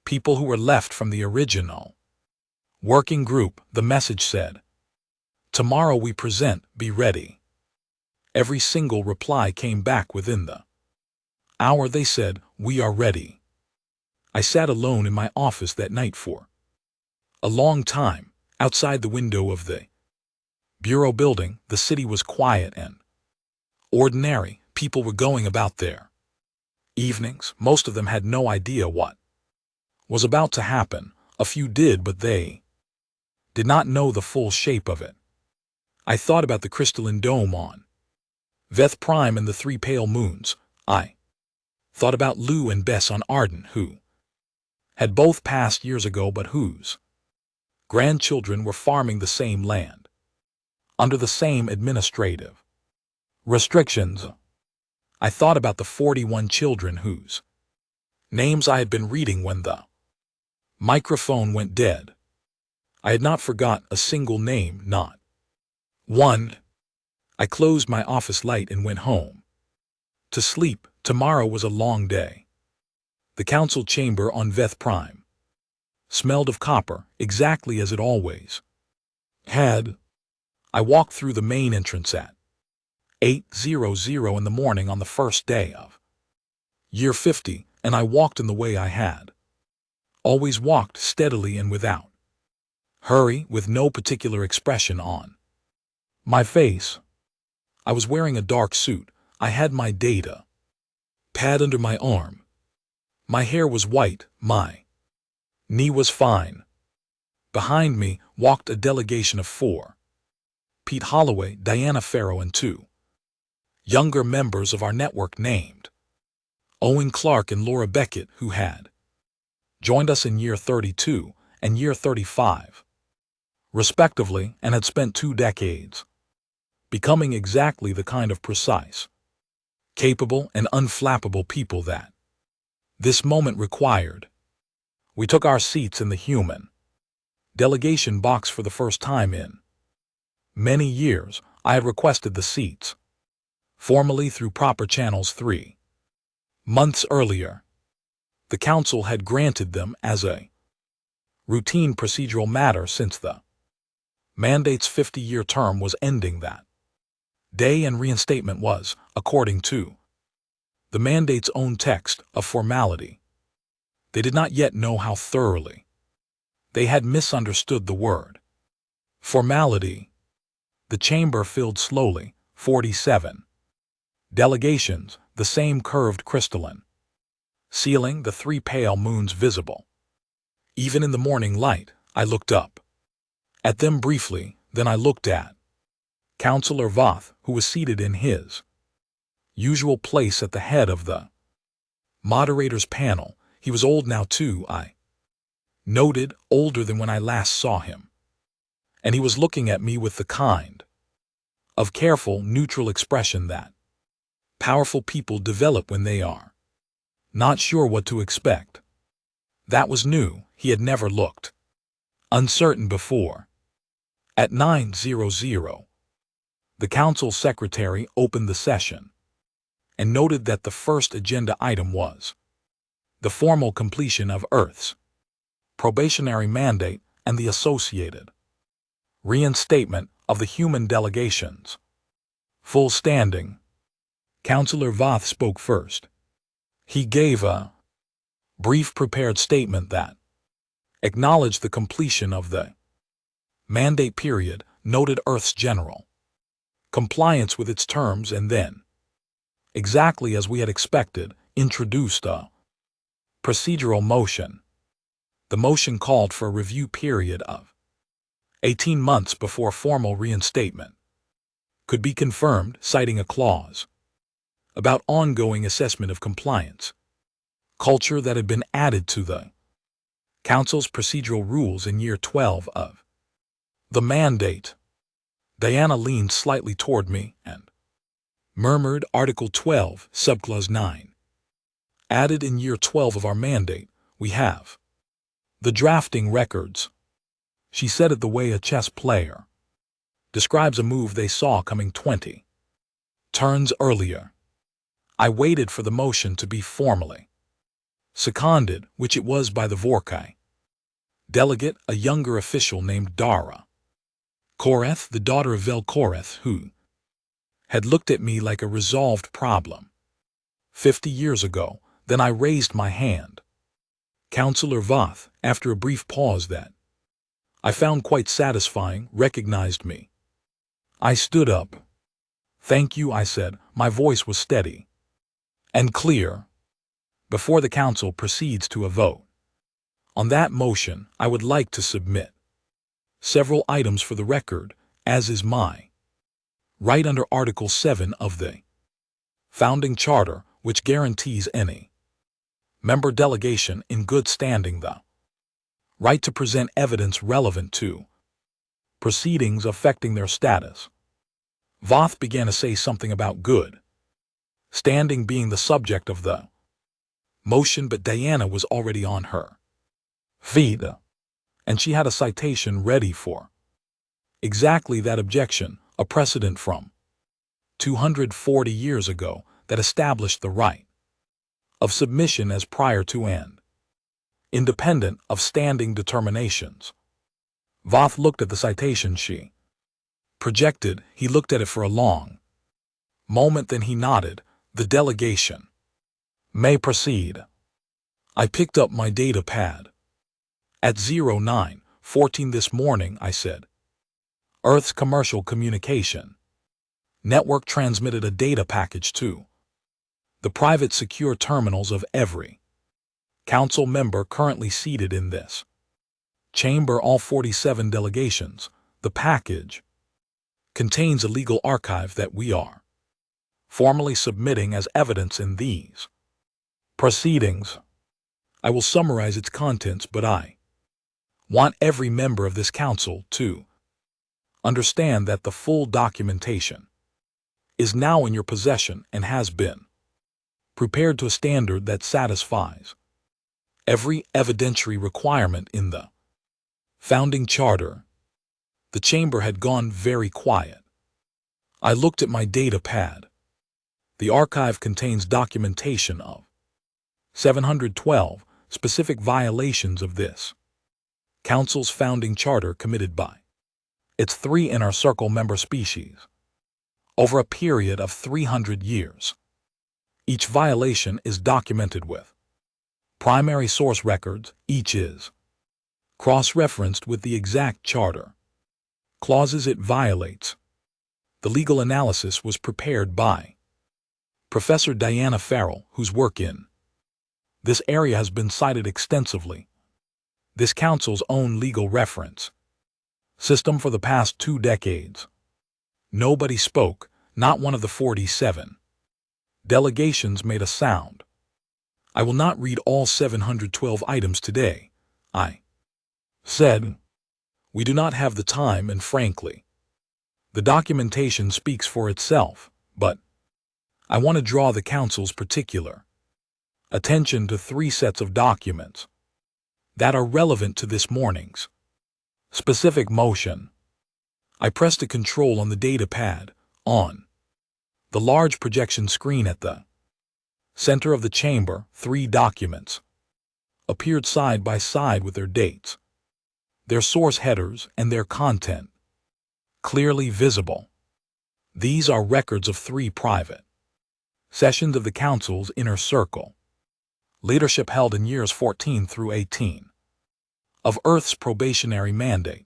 people who were left from the original working group. The message said, "Tomorrow we present, be ready." Every single reply came back within the hour. They said, "We are ready." I sat alone in my office that night for a long time. Outside the window of the Bureau building, the city was quiet and ordinary. People were going about their evenings. Most of them had no idea what was about to happen. A few did, but they did not know the full shape of it. I thought about the crystalline dome on Veth Prime and the 3 pale moons. I thought about Lou and Bess on Arden, who had both passed years ago but whose grandchildren were farming the same land, under the same administrative restrictions. I thought about the 41 children whose names I had been reading when the microphone went dead. I had not forgot a single name, not one. I closed my office light and went home to sleep. Tomorrow was a long day. The council chamber on Veth Prime smelled of copper, exactly as it always had. I walked through the main entrance at 8:00 in the morning on the first day of year 50, and I walked in the way I had always walked, steadily and without hurry, with no particular expression on my face. I was wearing a dark suit. I had my data pad under my arm. My hair was white, my knee was fine. Behind me walked a delegation of 4. Pete Holloway, Diana Farrow, and 2 younger members of our network named Owen Clark and Laura Beckett, who had joined us in year 32 and year 35, respectively, and had spent 2 decades becoming exactly the kind of precise, capable, and unflappable people that this moment required. We took our seats in the human delegation box for the first time in many years. I had requested the seats formally through proper channels 3 months earlier. The council had granted them as a routine procedural matter since the mandate's 50-year term was ending that day, and reinstatement was, according to the mandate's own text, a formality. They did not yet know how thoroughly they had misunderstood the word formality. The chamber filled slowly. 47 delegations, the same curved crystalline ceiling, the 3 pale moons visible even in the morning light. I looked up at them briefly, then I looked at Councillor Voth, who was seated in his usual place at the head of the moderator's panel. He was old now too, I noted, older than when I last saw him. And he was looking at me with the kind of careful, neutral expression that powerful people develop when they are not sure what to expect. That was new. He had never looked uncertain before. At 9:00, the council secretary opened the session and noted that the first agenda item was the formal completion of Earth's probationary mandate and the associated reinstatement of the human delegations. Full standing. Councillor Voth spoke first. He gave a brief prepared statement that acknowledged the completion of the mandate period, noted Earth's general compliance with its terms, and then, exactly as we had expected, introduced a procedural motion. The motion called for a review period of 18 months before formal reinstatement could be confirmed, citing a clause about ongoing assessment of compliance culture that had been added to the Council's procedural rules in year 12 of the mandate. Diana leaned slightly toward me and Murmured Article 12, Subclause 9. Added in Year 12 of our mandate, we have the drafting records. She said it the way a chess player describes a move they saw coming 20 turns earlier. I waited for the motion to be formally seconded, which it was by the Vorkai delegate, a younger official named Dara Koreth, the daughter of Vel Koreth, who had looked at me like a resolved problem 50 years ago. Then I raised my hand. Counselor Voth, after a brief pause that I found quite satisfying, recognized me. I stood up. "Thank you," I said. My voice was steady and clear. "Before the council proceeds to a vote on that motion, I would like to submit several items for the record, as is my right under Article 7 of the Founding Charter, which guarantees any member delegation in good standing the right to present evidence relevant to proceedings affecting their status." Voth began to say something about good standing being the subject of the motion, but Diana was already on her feet, and she had a citation ready for exactly that objection, a precedent from 240 years ago that established the right of submission as prior to and independent of standing determinations. Voth looked at the citation she projected. He looked at it for a long moment, then he nodded. "The delegation may proceed." I picked up my data pad. "At 09:14 this morning," I said, "Earth's commercial communication network transmitted a data package to the private secure terminals of every council member currently seated in this chamber, all 47 delegations. The package contains a legal archive that we are formally submitting as evidence in these proceedings. I will summarize its contents, but I want every member of this council to understand that the full documentation is now in your possession and has been prepared to a standard that satisfies every evidentiary requirement in the Founding Charter." The chamber had gone very quiet. I looked at my data pad. The archive contains documentation of 712 specific violations of this Council's Founding Charter committed by its 3 Inner Circle member species over a period of 300 years. Each violation is documented with primary source records. Each is cross-referenced with the exact charter clauses it violates. The legal analysis was prepared by Professor Diana Farrell, whose work in this area has been cited extensively. This council's own legal reference system for the past 2 decades. Nobody spoke, not one of the 47 delegations made a sound. "I will not read all 712 items today," I said. "We do not have the time, and frankly, the documentation speaks for itself, but I want to draw the council's particular attention to 3 sets of documents that are relevant to this morning's specific motion." I pressed a control on the data pad. On the large projection screen at the center of the chamber, 3 documents appeared side by side with their dates, their source headers, and their content clearly visible. These are records of 3 private sessions of the Council's Inner Circle leadership held in years 14 through 18 of Earth's probationary mandate.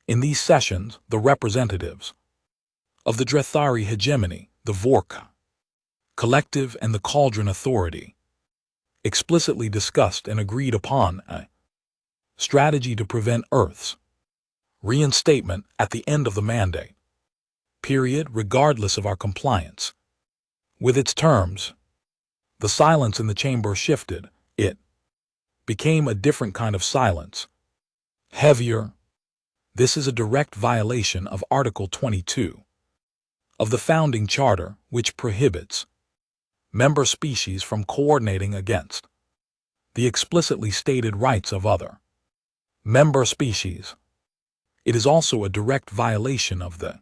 In these sessions, the representatives of the Drethari hegemony, the Vorka collective, and the Cauldron Authority explicitly discussed and agreed upon a strategy to prevent Earth's reinstatement at the end of the mandate period, regardless of our compliance with its terms. The silence in the chamber shifted. It became a different kind of silence, heavier. "This is a direct violation of Article 22 of the founding charter, which prohibits member species from coordinating against the explicitly stated rights of other member species. It is also a direct violation of the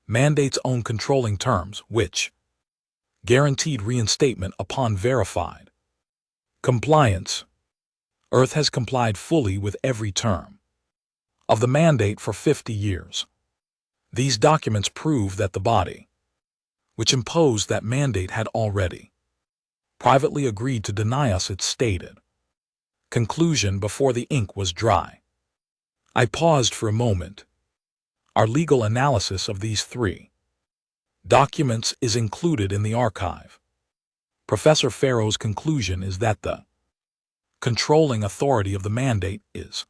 mandate's own controlling terms, which guaranteed reinstatement upon verified compliance. Earth has complied fully with every term of the mandate for 50 years. These documents prove that the body which imposed that mandate had already privately agreed to deny us its stated conclusion before the ink was dry. I paused for a moment. Our legal analysis of these three documents is included in the archive. Professor Farrow's conclusion is that the controlling authority of the mandate is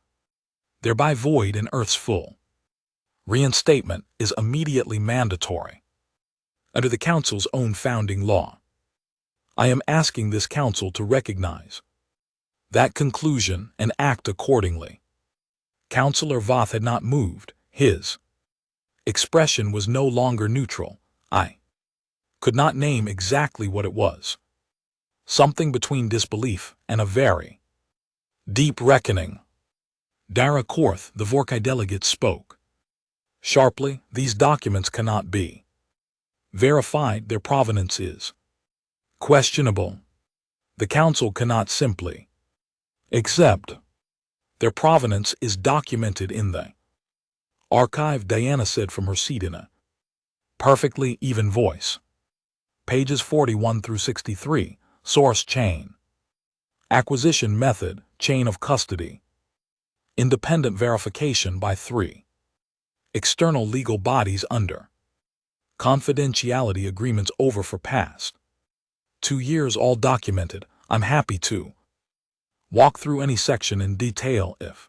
thereby void and Earth's full reinstatement is immediately mandatory under the Council's own founding law. I am asking this Council to recognize that conclusion and act accordingly. Councillor Voth had not moved. His expression was no longer neutral. I could not name exactly what it was. Something between disbelief and a very deep reckoning. Dara Korth, the Vorkai delegate, spoke sharply. These documents cannot be verified. Their provenance is questionable. The Council cannot simply accept their provenance is documented in the archive, Diana said from her seat in a perfectly even voice. Pages 41 through 63, source chain, acquisition method, chain of custody, independent verification by 3 external legal bodies under confidentiality agreements over for past 2 years, all documented. I'm happy to walk through any section in detail if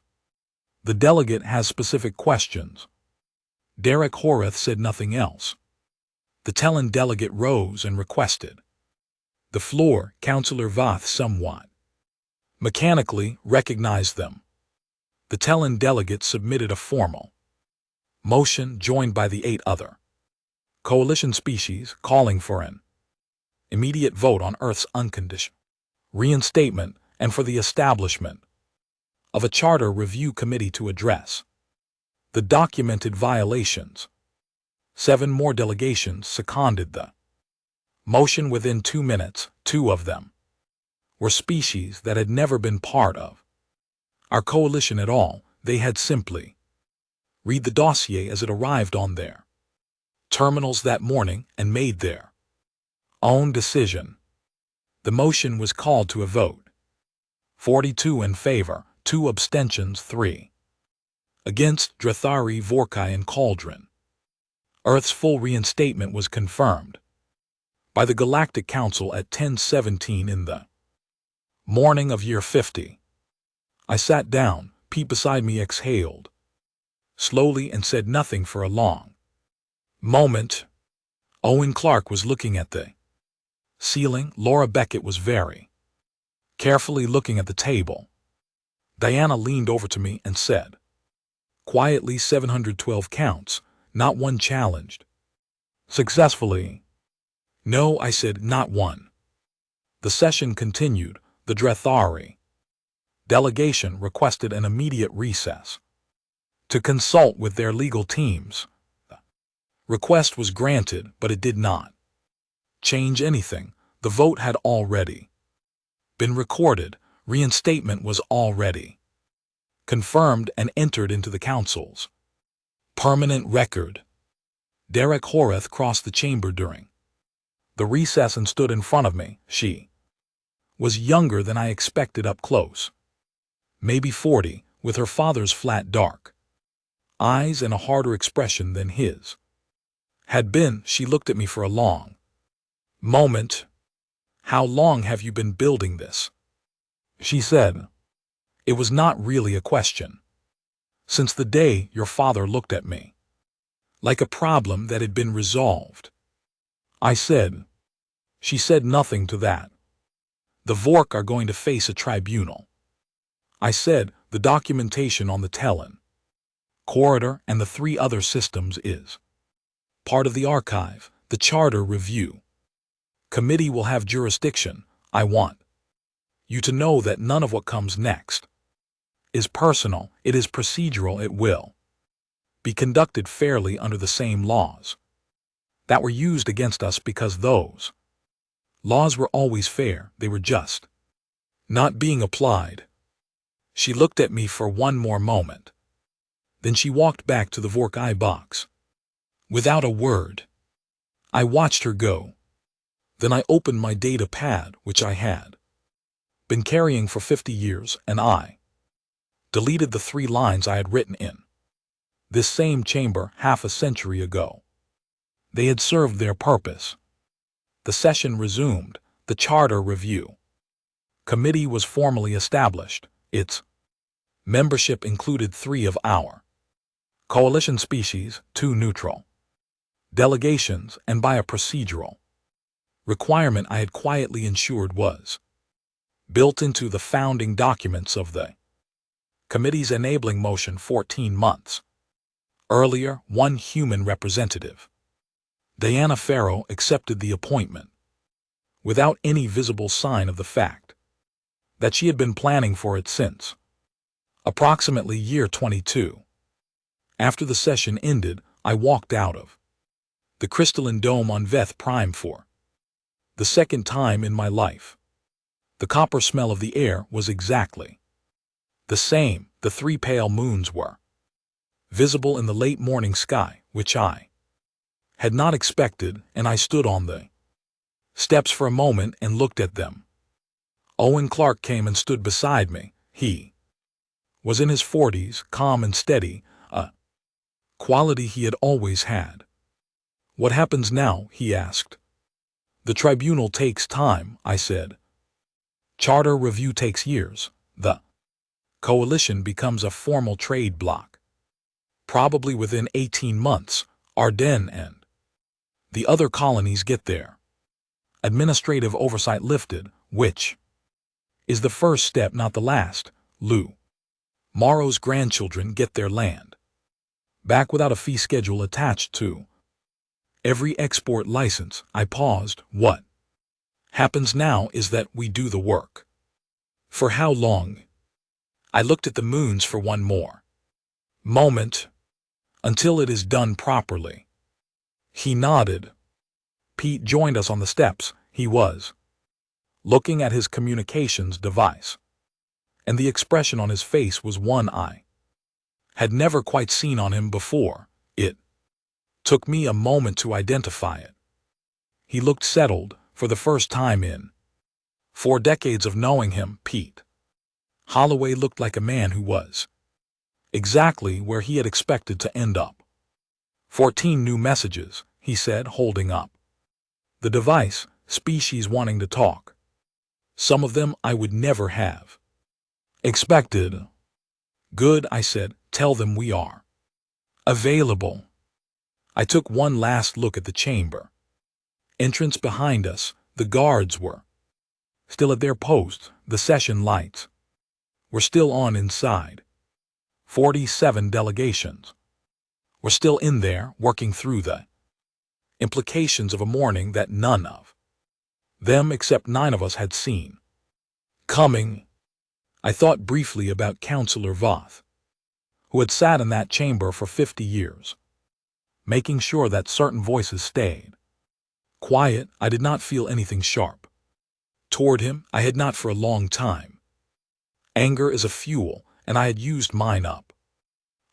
the delegate has specific questions. Derek Horath said nothing else. The Tellon delegate rose and requested the floor. Councillor Voth somewhat mechanically recognized them. The Tellon delegate submitted a formal motion joined by the 8 other coalition species calling for an immediate vote on Earth's unconditional reinstatement and for the establishment of a charter review committee to address the documented violations. 7 more delegations seconded the motion within 2 minutes. 2 of them were species that had never been part of our coalition at all. They had simply read the dossier as it arrived on their terminals that morning and made their own decision. The motion was called to a vote. 42 in favor, 2 abstentions, 3 against. Drathari, Vorkai, and Cauldron. Earth's full reinstatement was confirmed by the Galactic Council at 10:17 in the morning of year 50. I sat down. Pete beside me exhaled slowly and said nothing for a long moment. Owen Clark was looking at the ceiling. Laura Beckett was very carefully looking at the table. Diana leaned over to me and said quietly, 712 counts, not one challenged successfully. No, I said, not one. The session continued. The Drathari delegation requested an immediate recess to consult with their legal teams. The request was granted, but it did not change anything. The vote had already been recorded. Reinstatement was already confirmed and entered into the Council's permanent record. Derek Horath crossed the chamber during the recess and stood in front of me. She was younger than I expected up close, maybe 40, with her father's flat dark eyes and a harder expression than his had been. She looked at me for a long moment. How long have you been building this? She said. It was not really a question. Since the day your father looked at me like a problem that had been resolved. I said. She said nothing to that. The Vork are going to face a tribunal. I said. The documentation on the Tellon corridor and the 3 other systems is Part of the archive, the charter review. Committee will have jurisdiction. I want you to know that none of what comes next is personal, it is procedural, it will be conducted fairly under the same laws that were used against us because those laws were always fair, they were just not being applied. She looked at me for one more moment. Then she walked back to the Vorkai box. Without a word, I watched her go. Then I opened my data pad, which I had been carrying for 50 years, and I deleted the 3 lines I had written in this same chamber half a century ago. They had served their purpose. The session resumed, the charter review. Committee was formally established. Its membership included 3 of our coalition species, 2 neutral delegations, and by a procedural requirement I had quietly ensured was built into the founding documents of the committee's enabling motion 14 months earlier. 1 human representative, Diana Farrow, accepted the appointment without any visible sign of the fact that she had been planning for it since approximately year 22. After the session ended, I walked out of the crystalline dome on Veth Prime for the second time in my life. The copper smell of the air was exactly the same. The 3 pale moons were visible in the late morning sky, which I had not expected, and I stood on the steps for a moment and looked at them. Owen Clark came and stood beside me. He was in his 40s, calm and steady, a quality he had always had. What happens now? He asked. The tribunal takes time, I said. Charter review takes years. The coalition becomes a formal trade bloc. Probably within 18 months, Ardennes and the other colonies get their administrative oversight lifted, which is the first step, not the last. Lou Morrow's grandchildren get their land back without a fee schedule attached to every export license. I paused. What happens now is that we do the work. For how long? I looked at the moons for one more moment. Until it is done properly. He nodded. Pete joined us on the steps. He was looking at his communications device, and the expression on his face was one I had never quite seen on him before. It took me a moment to identify it. He looked settled, for the first time in 4 decades of knowing him. Pete Holloway looked like a man who was exactly where he had expected to end up. 14 new messages, he said, holding up the device. Species wanting to talk. Some of them I would never have expected. Good, I said. Tell them we are available. I took one last look at the chamber entrance behind us. The guards were still at their posts. The session lights were still on inside. 47 delegations were still in there, working through the implications of a morning that none of them except 9 of us had seen coming. I thought briefly about Counselor Voth, who had sat in that chamber for 50 years, making sure that certain voices stayed quiet. I did not feel anything sharp toward him. I had not for a long time. Anger is a fuel, and I had used mine up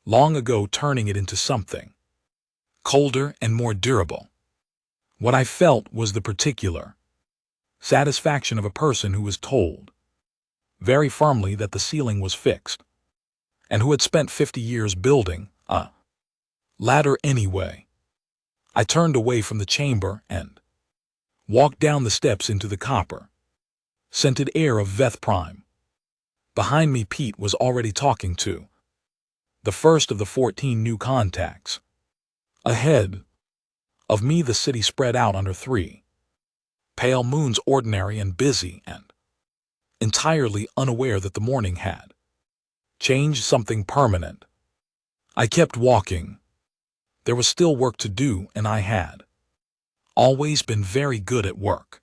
long ago, turning it into something colder and more durable. What I felt was the particular satisfaction of a person who was told very firmly that the ceiling was fixed, and who had spent 50 years building a ladder anyway. I turned away from the chamber and walked down the steps into the copper-scented air of Veth Prime. Behind me, Pete was already talking to the first of the 14 new contacts. Ahead of me, the city spread out under 3 pale moons, ordinary and busy, and entirely unaware that the morning had changed something permanent. I kept walking. There was still work to do, and I had always been very good at work.